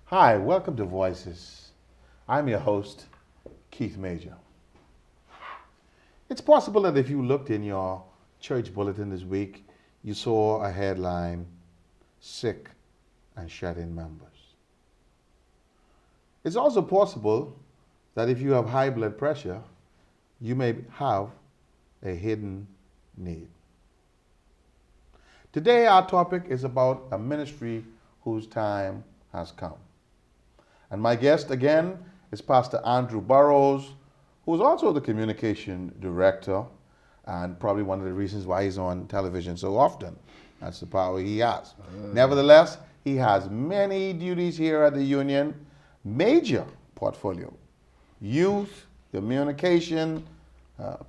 Hi, welcome to Voices. I'm your host, Keith Major. It's possible that if you looked in your church bulletin this week, you saw a headline, Sick and Shut-in Members. It's also possible that if you have high blood pressure, you may have a hidden need. Today our topic is about a ministry whose time has come. And my guest again is Pastor Andrew Burrows, who is also the communication director and probably one of the reasons why he's on television so often. That's the power he has. Nevertheless, he has many duties here at the Union, major portfolio. Youth, communication,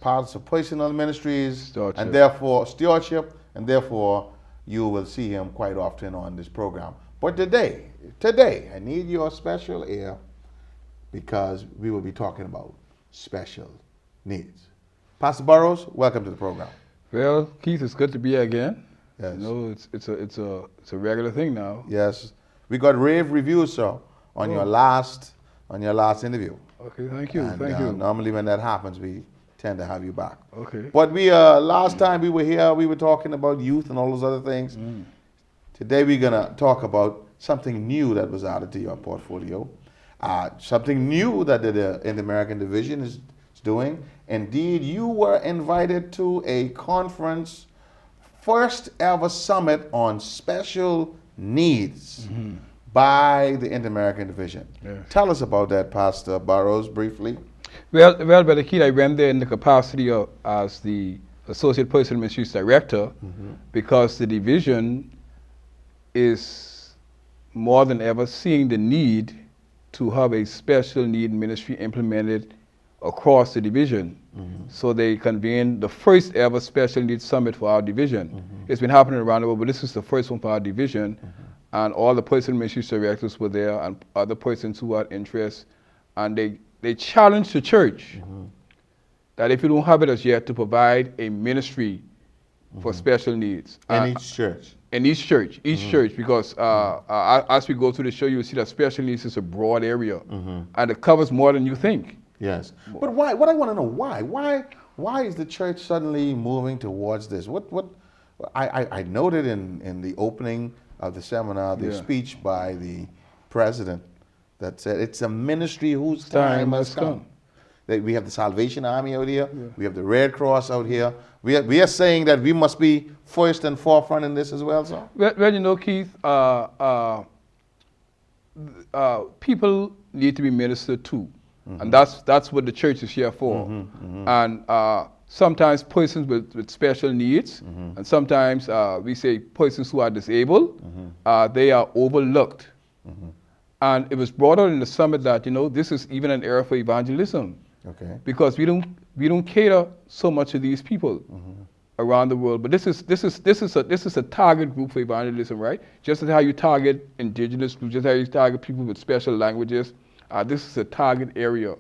parts of personal ministries, and therefore stewardship, and therefore you will see him quite often on this program. But today, I need your special ear because we will be talking about special needs. Pastor Burrows, welcome to the program. Well, Keith, it's good to be here again. Yes. You know, it's a regular thing now. Yes, we got rave reviews, sir, on your last interview. Okay, thank you, And, thank you. Normally, when that happens, we tend to have you back. Okay. But we last time we were here, we were talking about youth and all those other things. Today we're gonna talk about something new that was added to your portfolio, something new that the American Division is doing. Indeed, you were invited to a conference, first ever summit on special needs by the Inter-American Division. Yes. Tell us about that, Pastor Burrows, briefly. Well, Brother Keith, I went there in the capacity of as the Associate Personal Ministries Director because the division is more than ever seeing the need to have a special need ministry implemented across the division. So they convened the first ever special needs summit for our division. It's been happening around the world, but this is the first one for our division. And all the personal ministries directors were there and other persons who had interest. And they challenged the church that if you don't have it as yet, to provide a ministry for special needs. In each church. In each church, because as we go through the show, you'll see that special needs is a broad area, and it covers more than you think. Yes, but why? What I want to know, why is the church suddenly moving towards this? I noted in the opening of the seminar, the speech by the president that said it's a ministry whose time has come. We have the Salvation Army out here. We have the Red Cross out here. We are saying that we must be first and forefront in this as well, sir? Well, you know, Keith, people need to be ministered to. And that's what the church is here for. And sometimes persons with special needs, and sometimes we say persons who are disabled, they are overlooked. And it was brought out in the summit that, you know, this is even an era for evangelism. Okay. Because we don't cater so much to these people around the world. But this is a target group for evangelism, right? Just as how you target indigenous groups, just how you target people with special languages. This is a target area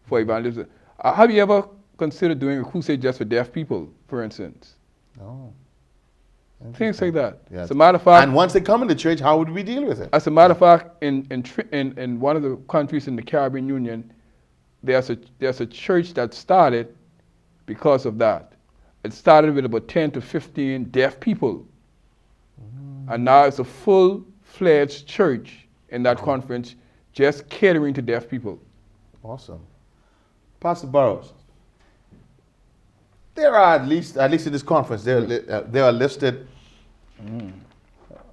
for evangelism. Have you ever considered doing a crusade just for deaf people, for instance? No. Things like that. Yes. As a matter of fact, and once they come into church, how would we deal with it? as a matter of fact, in one of the countries in the Caribbean Union, there's a church that started because of that. It started with about 10 to 15 deaf people. And now it's a full-fledged church in that conference just catering to deaf people. Awesome. Pastor Burrows, there are at least in this conference, there are listed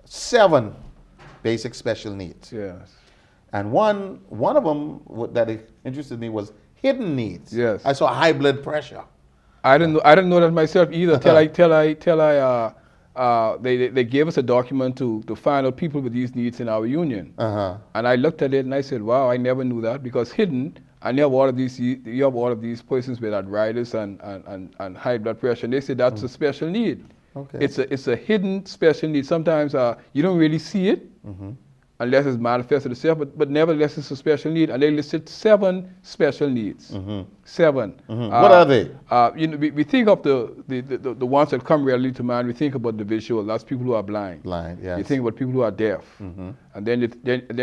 7 basic special needs. Yes. And one of them that interested me was hidden needs. Yes. I saw high blood pressure. I didn't know that myself either they gave us a document to find out people with these needs in our union. And I looked at it and I said, wow, I never knew that, because hidden, and you have all of these persons with arthritis and high blood pressure, and they said that's a special need. Okay. It's a hidden special need. Sometimes you don't really see it unless it's manifested itself, but nevertheless it's a special need. And they listed 7 special needs. 7. What are they? We think of the ones that come readily to mind. We think about the visual. That's people who are blind. Blind, yes. You think about people who are deaf, and then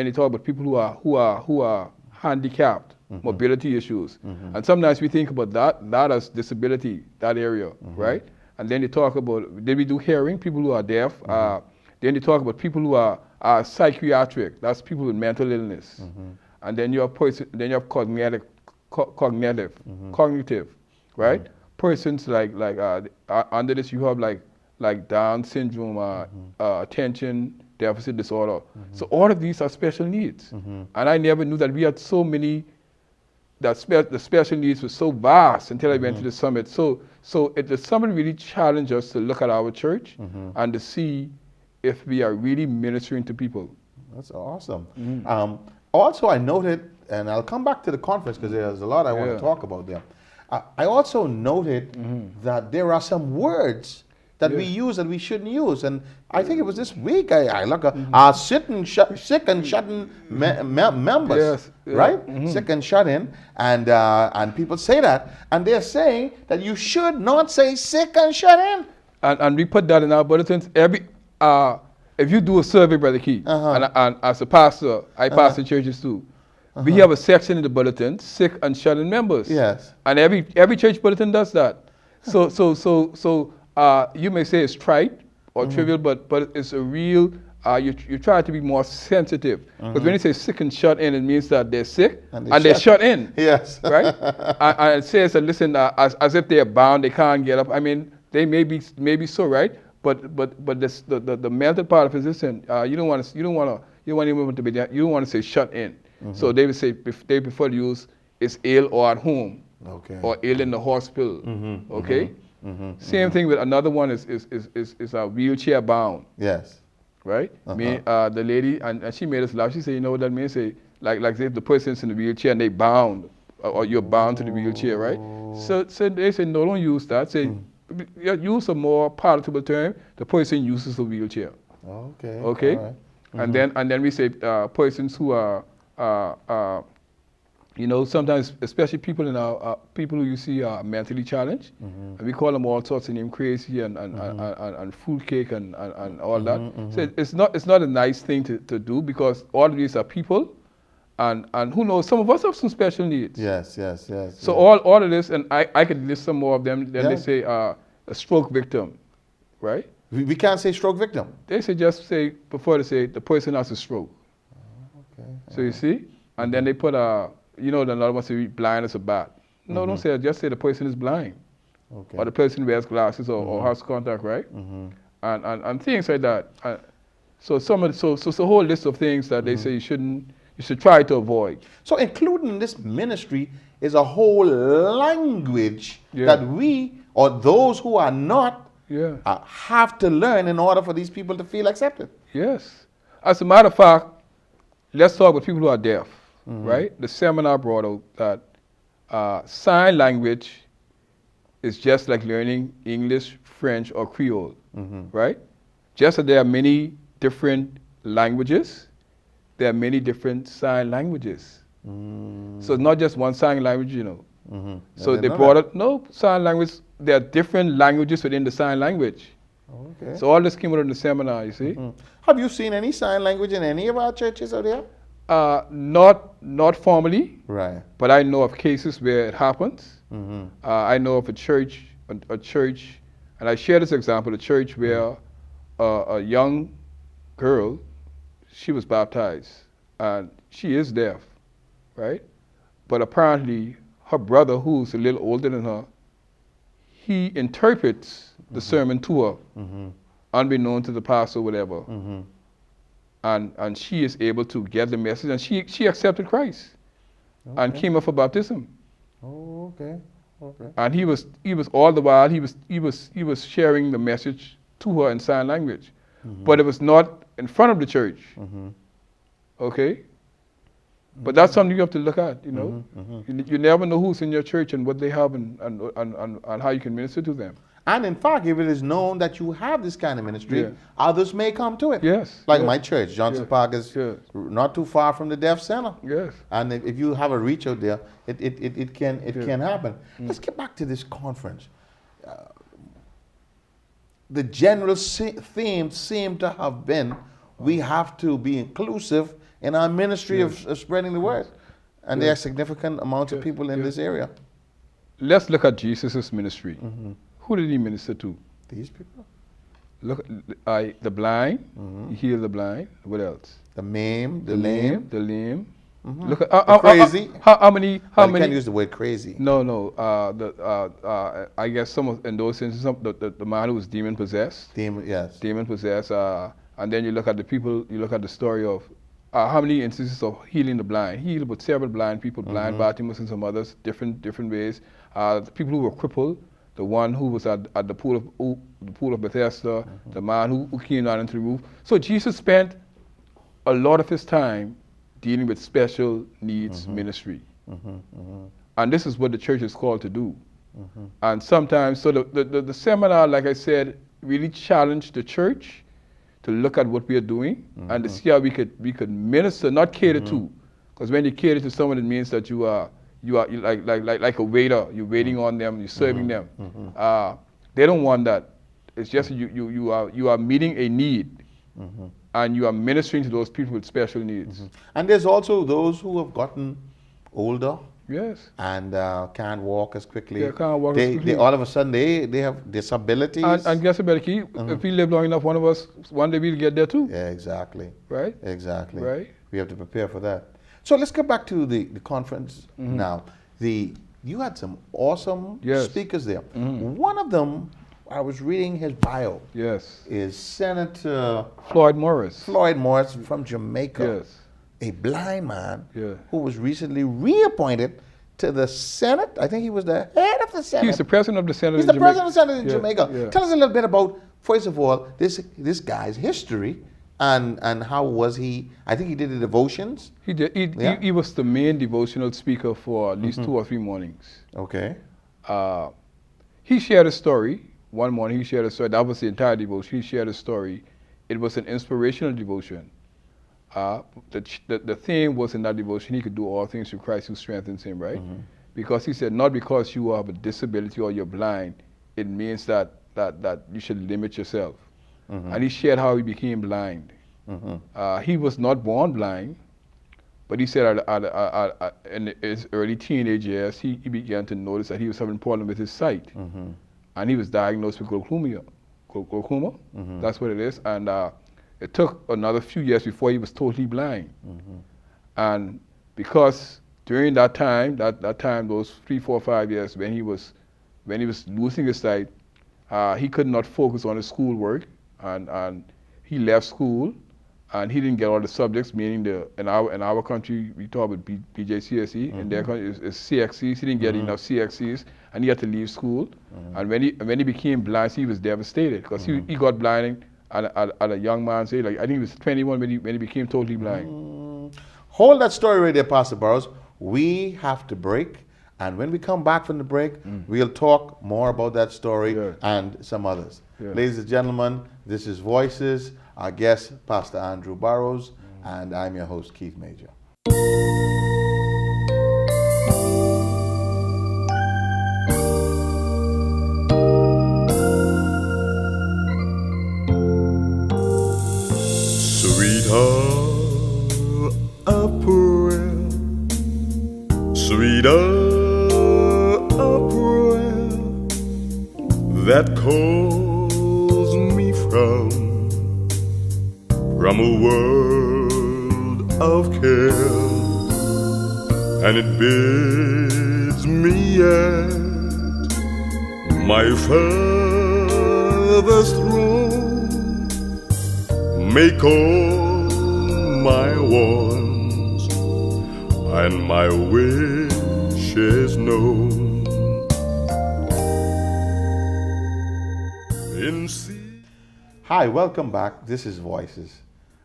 you talk about people who are handicapped, mobility issues, and sometimes we think about that as disability, that area, right? And then you talk about, then we do hearing, people who are deaf. Then you talk about people who are psychiatric. That's people with mental illness. And then you have cognitive, right? Persons like under this you have like Down syndrome, attention deficit disorder. So all of these are special needs. And I never knew that we had so many. The special needs were so vast until I went to the summit. So the summit really challenged us to look at our church and to see if we are really ministering to people. That's awesome. Also, I noted, and I'll come back to the conference because there's a lot I want to talk about there. I also noted that there are some words that we use that we shouldn't use. And I think it was this week I look at our sick and shut-in members, right? Sick and shut-in, and people say that, and they're saying that you should not say sick and shut-in. And we put that in our bulletins. If you do a survey, Brother Key, and as a pastor, I pastor churches too. We have a section in the bulletin, sick and shut-in members. Yes. And every church bulletin does that. So you may say it's trite or trivial, but it's a real. You try to be more sensitive, because when you say sick and shut in, it means that they're sick and they're shut in. Yes. Right. And it says that, listen, as if they're bound, they can't get up. I mean, they may be so, right. But the mental part of it is, listen, you don't want anyone to be there. You don't want to say shut in. So they would say they prefer to use is ill or at home, or ill in the hospital. Okay. Same thing with another one is wheelchair bound. Yes. Right. The lady and she made us laugh. She said, you know what that means? Say like if the person's in the wheelchair and they bound, or you're bound to the wheelchair, right? So they say no, don't use that. Say use a more palatable term. The person uses the wheelchair. Okay. Okay. Right. And then we say persons who are sometimes, especially people who you see are mentally challenged, and we call them all sorts of names, crazy and fruitcake and all that. So it's not a nice thing to do, because all of these are people, and who knows, some of us have some special needs. Yes. So all of this, and I could list some more of them. Then they say a stroke victim, right? We can't say stroke victim. They say before they say the person has a stroke. Okay. So you see, and then they put another one say blind as a bat. No, don't say that. Just say the person is blind, or the person wears glasses or has contact, right? And things like that. So it's a whole list of things that they say you should try to avoid. So including in this ministry is a whole language that we, or those who are not, have to learn in order for these people to feel accepted. Yes. As a matter of fact, let's talk about people who are deaf, right? The seminar brought out that sign language is just like learning English, French, or Creole, right? Just as there are many different languages, there are many different sign languages. So it's not just one sign language, So they brought up, sign language, there are different languages within the sign language. Okay. So all this came out in the seminar, you see. Have you seen any sign language in any of our churches out there? Not formally, right? But I know of cases where it happens. I know of a church, and I share this example, a church where a young girl, she was baptized, and she is deaf, right? But apparently her brother, who's a little older than her, he interprets the sermon to her, unbeknown to the pastor or whatever. And she is able to get the message, and she accepted Christ and came up for baptism. Okay. And he was all the while he was sharing the message to her in sign language, but it was not in front of the church. Okay. But that's something you have to look at, You never know who's in your church and what they have and how you can minister to them. And in fact, if it is known that you have this kind of ministry, Yeah. others may come to it. Yes. Like yes, my church, Johnson yes, Park is yes. not too far from the Deaf Center. Yes. And if you have a reach out there, it can happen. Let's get back to this conference. The general theme seemed to have been we have to be inclusive in our ministry of spreading the word. And there are significant amounts of people in this area. Let's look at Jesus' ministry. Who did he minister to? These people. Look, the blind. He healed the blind. What else? The maimed, the lame. The lame. Look at The crazy. how many? How You many? can't use the word crazy. No. I guess some of in those instances, the man who was demon possessed. Yes. Demon possessed. And then you look at the people. You look at the story of how many instances of healing the blind. He healed about several blind people, blind Bartimaeus and some others, different ways. The people who were crippled. The one who was at the pool of Bethesda, the man who came down into the roof. So Jesus spent a lot of his time dealing with special needs ministry. And this is what the church is called to do. And sometimes, so the seminar, like I said, really challenged the church to look at what we are doing and to see how we could minister, not cater to. Because when you cater to someone, it means that you are like a waiter. You're waiting on them. You're serving them. They don't want that. It's just you are meeting a need, and you are ministering to those people with special needs. And there's also those who have gotten older. Yes. And can't walk as quickly. Yeah, can't walk as quickly. They all of a sudden they have disabilities. And guess what, Becky? If we live long enough, one of us one day we'll get there too. Yeah, exactly. Right. Exactly. Right. We have to prepare for that. So let's get back to the conference now. You had some awesome speakers there. One of them, I was reading his bio. Yes. Is Senator Floyd Morris. Floyd Morris from Jamaica. Yes. A blind man who was recently reappointed to the Senate. I think he was the head of the Senate. He's the president of the Senate. He's the president of the Senate in Jamaica. Yeah. Tell us a little bit about, first of all, this guy's history. And how was he? I think he did the devotions. He did. He was the main devotional speaker for at least 2 or 3 mornings. Okay. He shared a story. One morning he shared a story. That was the entire devotion. He shared a story. It was an inspirational devotion. The theme was in that devotion, he could do all things through Christ who strengthens him, right? Because he said, not because you have a disability or you're blind, it means that you should limit yourself. And he shared how he became blind. He was not born blind, but he said in his early teenage years, he began to notice that he was having problems with his sight. And he was diagnosed with glaucoma. That's what it is. And it took another few years before he was totally blind. And because during that time, those 3, 4, 5 years when he was losing his sight, he could not focus on his schoolwork. And he left school, and he didn't get all the subjects. Meaning in our country we talk about BJCSE, in their country is CXCs. He didn't get enough CXCs, and he had to leave school. And when he became blind, he was devastated because he got blind at a young man's age. Like I think he was 21 when he became totally blind. Hold that story right there, Pastor Burrows. We have to break. And when we come back from the break, we'll talk more about that story and some others. Ladies and gentlemen, this is Voices. Our guest, Pastor Andrew Burrows, and I'm your host, Keith Major. Sweetheart, April, sweetheart, that calls me from a world of care, and it bids me at my Father's throne make all my wants and my wishes known. Hi, welcome back. This is Voices.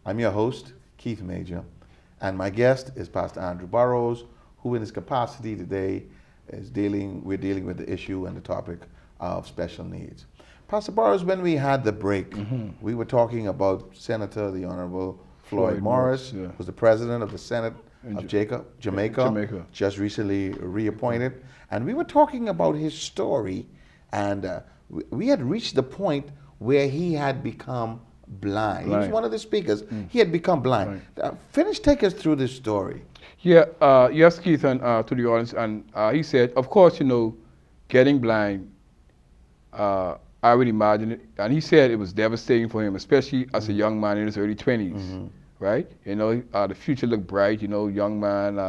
I'm your host, Keith Major, and my guest is Pastor Andrew Burrows, who in his capacity today we're dealing with the issue and the topic of special needs. Pastor Burrows, when we had the break, we were talking about Senator, the Honorable Floyd Morris, who's the president of the Senate of Jamaica, just recently reappointed. And we were talking about his story, and we had reached the point where he had become blind. He was one of the speakers. He had become blind. Take us through this story. Yeah, yes, Keith, and to the audience, and he said, of course, you know, getting blind, I would imagine it, and he said it was devastating for him, especially as a young man in his early 20s, right? You know, the future looked bright, you know, young man,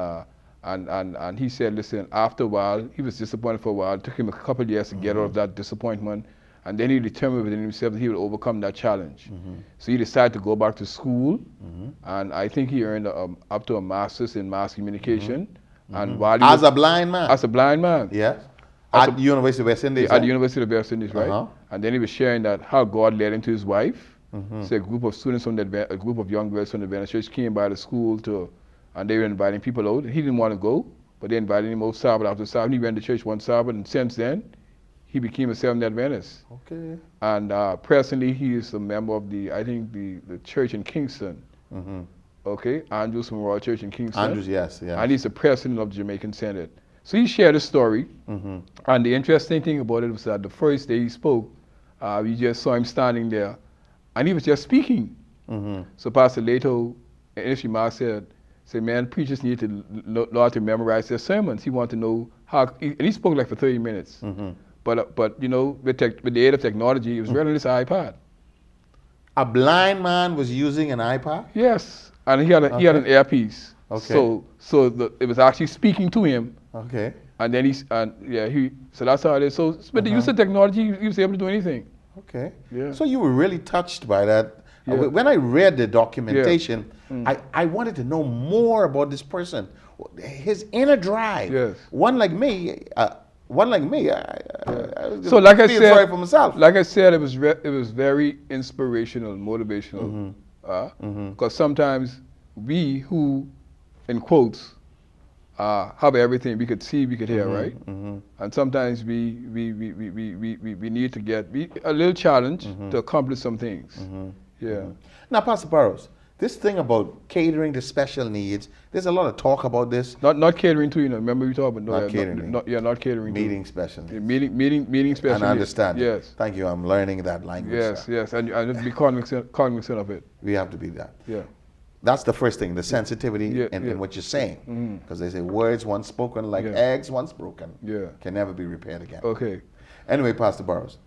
and he said, listen, after a while, he was disappointed for a while. It took him a couple of years to get out of that disappointment, and then he determined within himself that he would overcome that challenge. So he decided to go back to school, and I think he earned up to a master's in mass communication. And while he as a blind man? As a blind man. Yes. At the University of West Indies? At the University of West Indies, right? And then he was sharing that how God led him to his wife. So a group of students from a group of young girls from the Adventist church came by the school and they were inviting people out. He didn't want to go, but they invited him out Sabbath after Sabbath. He went to church one Sabbath, and since then, he became a Seventh-day Adventist. Okay. And presently, he is a member of the church in Kingston. Okay, Andrews from Royal Church in Kingston. Andrews, yes. And he's the president of the Jamaican Senate. So he shared a story, and the interesting thing about it was that the first day he spoke, we just saw him standing there, and he was just speaking. So Pastor Leto, in his remarks, said, man, preachers need to learn to memorize their sermons. He wanted to know how, and he spoke like for 30 minutes. But you know, with the aid of technology, it was running this iPad. A blind man was using an iPad? Yes, and he had an earpiece. Okay. So it was actually speaking to him. Okay. And then so that's how it is. So with the use of technology, he was able to do anything. Okay. Yeah. So you were really touched by that. Yeah. When I read the documentation, I wanted to know more about this person, his inner drive. Yes. One like me, I so like I feel said, sorry for myself. Like I said, it was very inspirational, motivational. Because sometimes we who, in quotes, have everything, we could see, we could hear, right? And sometimes we need to get a little challenge to accomplish some things. Yeah. Now, Pastor Burrows, this thing about catering to special needs, there's a lot of talk about this. Not catering to, you know, remember we talked about not catering. Not catering meeting to. special needs. Meeting special needs. And understand. Yes. Thank you. I'm learning that language. Yes, sir. yes. And be cognizant of it. We have to be that. Yeah. That's the first thing, the sensitivity in what you're saying. Because they say words once spoken like eggs once broken can never be repaired again. Okay. Anyway, Pastor Burrows,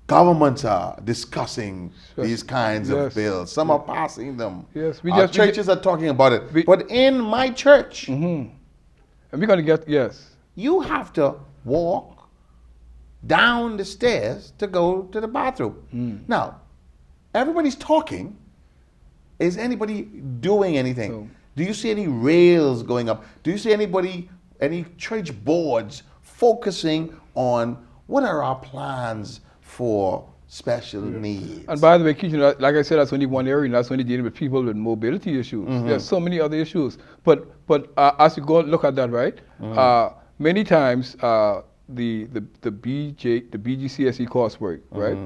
governments are discussing these kinds of bills. Some are passing them. Yes. Churches are talking about it. But in my church, and we're going to get, you have to walk down the stairs to go to the bathroom. Now, everybody's talking. Is anybody doing anything? Do you see any rails going up? Do you see any church boards focusing on what are our plans for special needs? And by the way, Keith, you know, like I said, that's only one area, and that's only dealing with people with mobility issues. There's so many other issues. But as you go look at that, right? Many times the BGCSE coursework, right?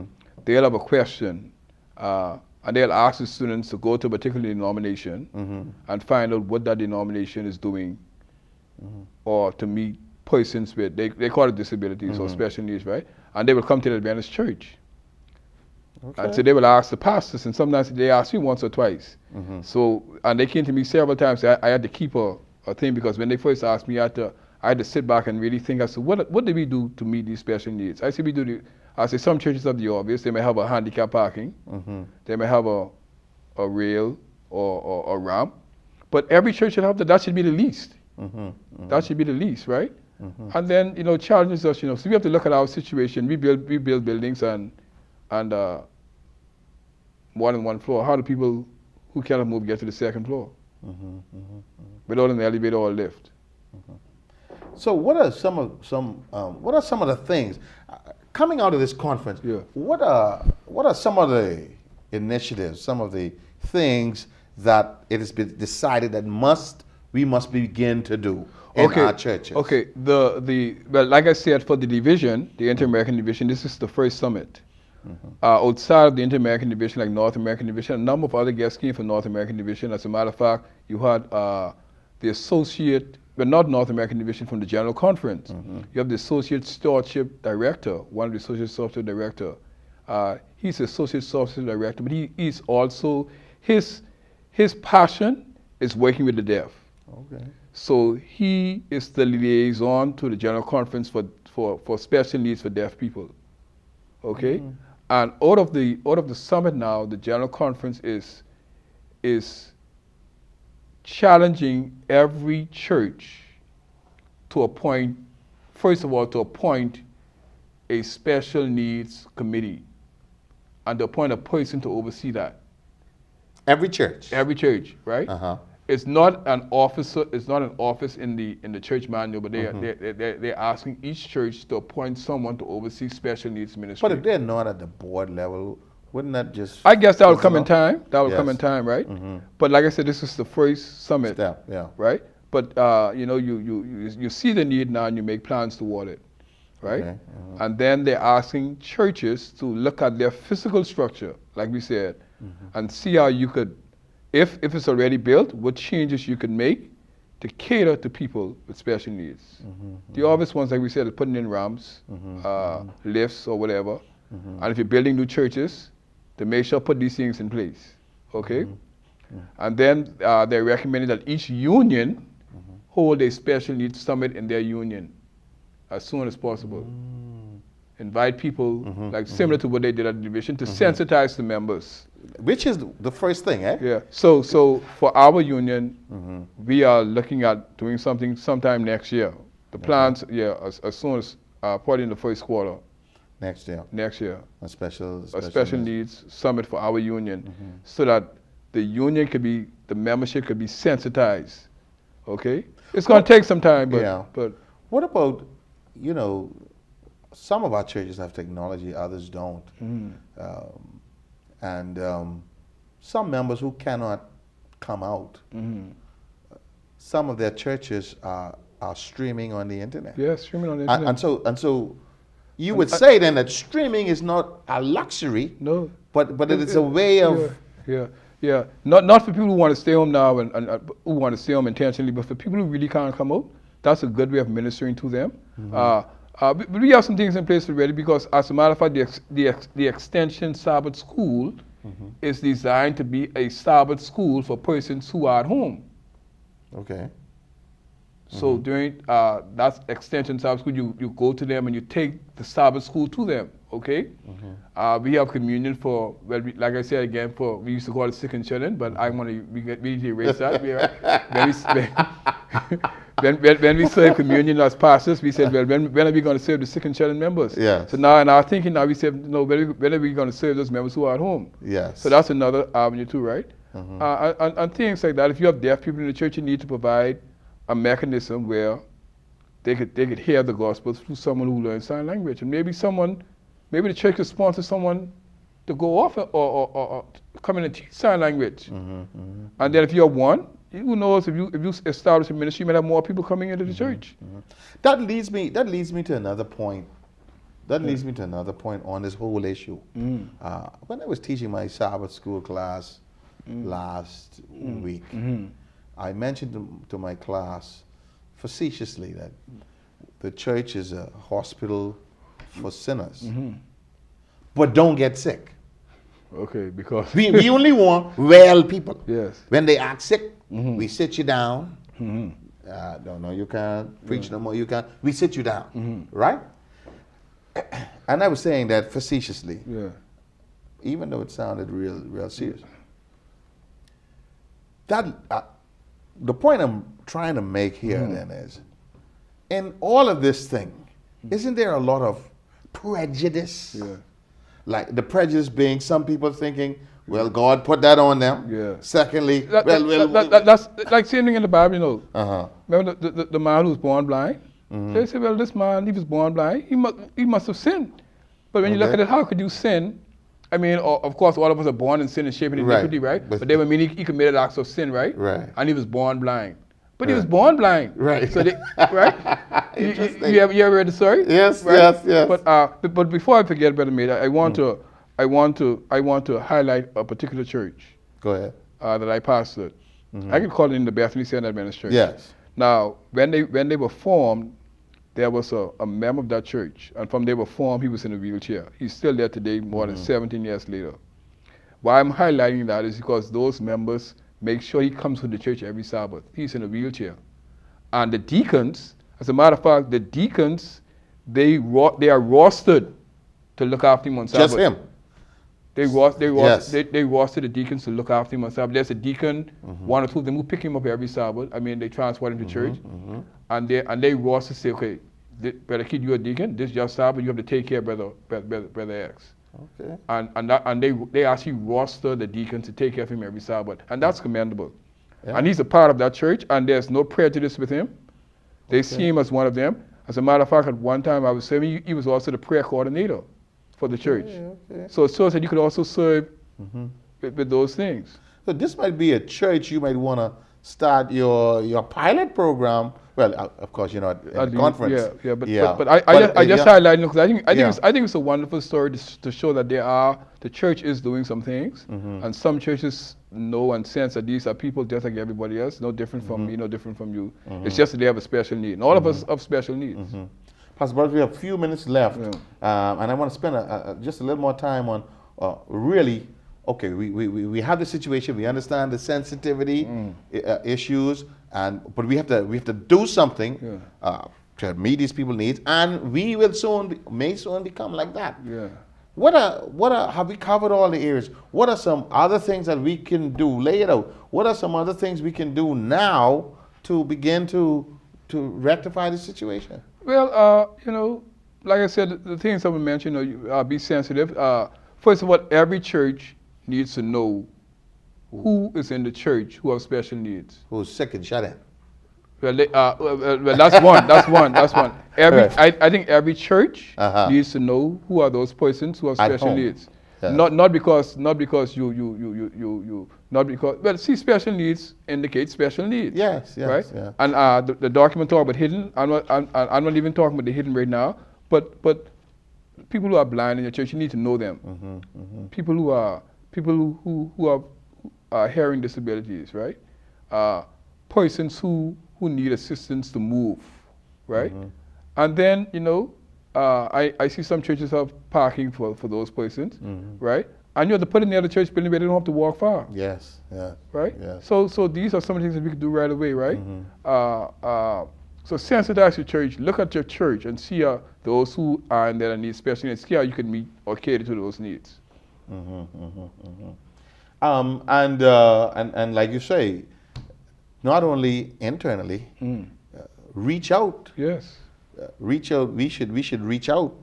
They'll have a question, and they'll ask the students to go to a particular denomination and find out what that denomination is doing, or to meet persons with they call it disabilities or special needs, right? And they will come to the Adventist church. And so they will ask the pastors, and sometimes they ask me once or twice. So, and they came to me several times. I had to keep a thing, because when they first asked me, I had to sit back and really think as to what did we do to meet these special needs. I say some churches have the obvious. They may have a handicap parking. They may have a rail or a ramp. But every church should have that. That should be the least. That should be the least, right? And then, you know, challenges us, you know, so we have to look at our situation. We build buildings and more than one floor. How do people who cannot move get to the second floor without an elevator or a lift? So what are some of the things coming out of this conference? What are some of the initiatives, some of the things that it has been decided that we must begin to do in our churches? Okay. Well, like I said, for the division, the Inter-American Division, this is the first summit. Outside of the Inter-American Division, like North American Division, a number of other guests came from North American Division. As a matter of fact, you had the associate, but not North American Division, from the General Conference. You have the Associate Stewardship Director, one of the Associate Stewardship Director. He's the Associate Stewardship Director, but he's also, his passion is working with the deaf. Okay. So he is the liaison to the General Conference for special needs for deaf people. Okay? And out of the summit now, the General Conference is challenging every church to appoint, first of all, to appoint a special needs committee and to appoint a person to oversee that. Every church? Every church, right? It's not an officer. It's not an office in the church manual, but they're asking each church to appoint someone to oversee special needs ministry. But if they're not at the board level, wouldn't that just? I guess that will come in time. That will come in time, right? But like I said, this is the first summit, Step, yeah. right? But you see the need now, and you make plans toward it, right? Okay. And then they're asking churches to look at their physical structure, like we said, and see how you could. If it's already built, what changes you can make to cater to people with special needs. The obvious ones, like we said, are putting in ramps, lifts, or whatever. And if you're building new churches, to make sure put these things in place, okay? And then they're recommending that each union hold a special needs summit in their union as soon as possible. Invite people, like similar to what they did at the division, to sensitize the members. Which is the first thing, eh? Yeah. So for our union, we are looking at doing something sometime next year. The plans, as soon as probably in the first quarter. Next year. Next year. A special needs summit for our union, so that the union could be, the membership could be sensitized. Okay. It's going to take some time, but what about, some of our churches have technology, others don't. And some members who cannot come out, some of their churches are streaming on the internet. Yeah, streaming on the internet. And so you would say then that streaming is not a luxury, no, but it is a way of... Yeah. Not for people who want to stay home now and who want to stay home intentionally, but for people who really can't come out, that's a good way of ministering to them. But we have some things in place already, because as a matter of fact, the Extension Sabbath School is designed to be a Sabbath school for persons who are at home. Okay. So during that Extension Sabbath School, you go to them and you take the Sabbath School to them, okay? We have communion for, well, like I said again, we used to call it sick and children, but we need to erase that. When we serve communion as pastors, we said, well, when are we going to serve the sick and children members? Yes. So now in our thinking, we said, no, when are we going to serve those members who are at home? Yes. So that's another avenue too, right? And things like that. If you have deaf people in the church, you need to provide a mechanism where they could hear the gospel through someone who learns sign language. And maybe the church could sponsor someone to go off or come in and teach sign language. And then if you have one, who knows, if you establish a ministry, you might have more people coming into the church. That leads me to another point. That leads me to another point on this whole issue. When I was teaching my Sabbath school class last week, I mentioned to my class facetiously that the church is a hospital for sinners. But don't get sick. Okay, because we only want well people. Yes. When they act sick, we sit you down. No, you can't preach no more. You can't. We sit you down, right? And I was saying that facetiously, even though it sounded real serious. That the point I'm trying to make here then is, in all of this thing, isn't there a lot of prejudice? Yeah. Like the prejudice being some people thinking, well, God put that on them. Yeah. Secondly, that's like same thing in the Bible, you know. Remember the man who was born blind? They say, well, this man, he was born blind. He must have sinned. But when you look at it, how could you sin? I mean, of course, all of us are born in sin and shaped in iniquity, right? But they would mean he committed acts of sin, right? Right. And he was born blind. But he was born blind. Right. So they, right? Interesting. You ever read the story? Yes, Right? yes. But before I forget, Brother Mate, I want to highlight a particular church Go ahead. that I pastored. I can call it in the Bethany Center Adventist Church. Yes. Now, when they were formed, there was a member of that church, and from they were formed, he was in a wheelchair. He's still there today, more than 17 years later. Why I'm highlighting that is because those members make sure he comes to the church every Sabbath. He's in a wheelchair. And the deacons, as a matter of fact, the deacons, they are rostered to look after him on Sabbath. Just him. They roster the deacons to look after him on Sabbath. There's a deacon, one or two of them who pick him up every Sabbath. I mean, they transport him to church, and they roster say, okay, Brother Keith, you're a deacon. This is your Sabbath. You have to take care of Brother X. Okay. And they actually roster the deacons to take care of him every Sabbath, and that's commendable. Yeah. And he's a part of that church, and there's no prejudice with him. They see him as one of them. As a matter of fact, at one time I was saying he was also the prayer coordinator for the church. Okay. So it shows that you could also serve with those things. So this might be a church you might want to start your pilot program. Well, of course, you're not at the conference. But I just highlighted because I think it's a wonderful story to show that the church is doing some things, and some churches know and sense that these are people just like everybody else, no different from me, no different from you. It's just that they have a special need, and all of us have special needs. Pastor Burrows, we have a few minutes left, and I want to spend just a little more time on really. Okay, we have the situation. We understand the sensitivity issues, but we have to do something to meet these people's needs, and we will may soon become like that. Yeah. Have we covered all the areas? What are some other things that we can do? Lay it out. What are some other things we can do now to begin to rectify the situation? Well, like I said, the things I would mention, be sensitive. First of all, every church needs to know who is in the church who have special needs. Who's sick and shut in? Well, that's one. That's one. I think every church needs to know who are those persons who have special needs. Yeah. Not because well, see, special needs indicate special needs. Yes. Right. Yeah. And the document talk about hidden. I'm not even talking about the hidden right now. But people who are blind in your church, you need to know them. People who have hearing disabilities, right? Persons who need assistance to move, right? And then, I see some churches have parking for those persons, right? And you have to put in the other church building where they don't have to walk far. Yes, yeah. Right? Yes. So these are some of the things that we can do right away, right? So sensitize your church, look at your church and see those who are in there and need special needs, see how you can meet or cater to those needs. And like you say, not only internally, reach out. Yes. Reach out. We should reach out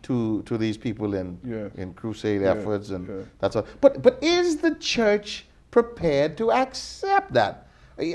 to these people in crusade efforts and that's all. But is the church prepared to accept that?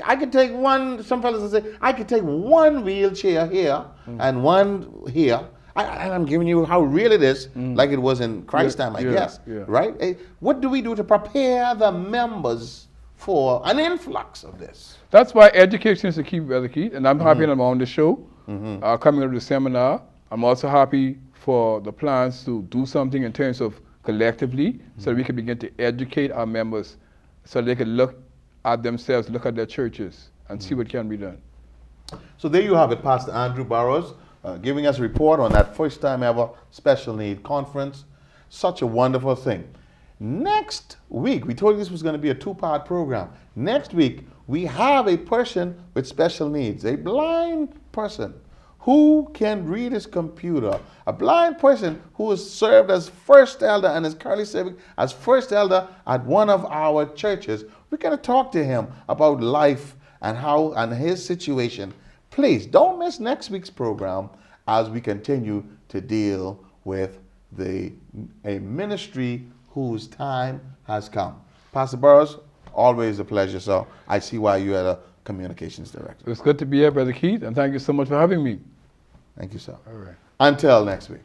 I could take one. Some fellows will say I could take one wheelchair here and one here. I'm giving you how real it is, like it was in Christ's time, I guess. Yeah. Right? What do we do to prepare the members for an influx of this? That's why education is the key, Brother Keith, and I'm happy that I'm on the show, coming to the seminar. I'm also happy for the plans to do something in terms of collectively, so that we can begin to educate our members, so they can look at themselves, look at their churches, and see what can be done. So there you have it, Pastor Andrew Burrows, giving us a report on that first time ever special need conference. Such a wonderful thing. Next week, we told you this was going to be a two-part program. Next week, we have a person with special needs, a blind person who can read his computer, a blind person who has served as first elder and is currently serving as first elder at one of our churches. We're going to talk to him about life and his situation. Please don't miss next week's program as we continue to deal with a ministry whose time has come. Pastor Burrows, always a pleasure. So I see why you are a communications director. It's good to be here, Brother Keith, and thank you so much for having me. Thank you, sir. All right. Until next week.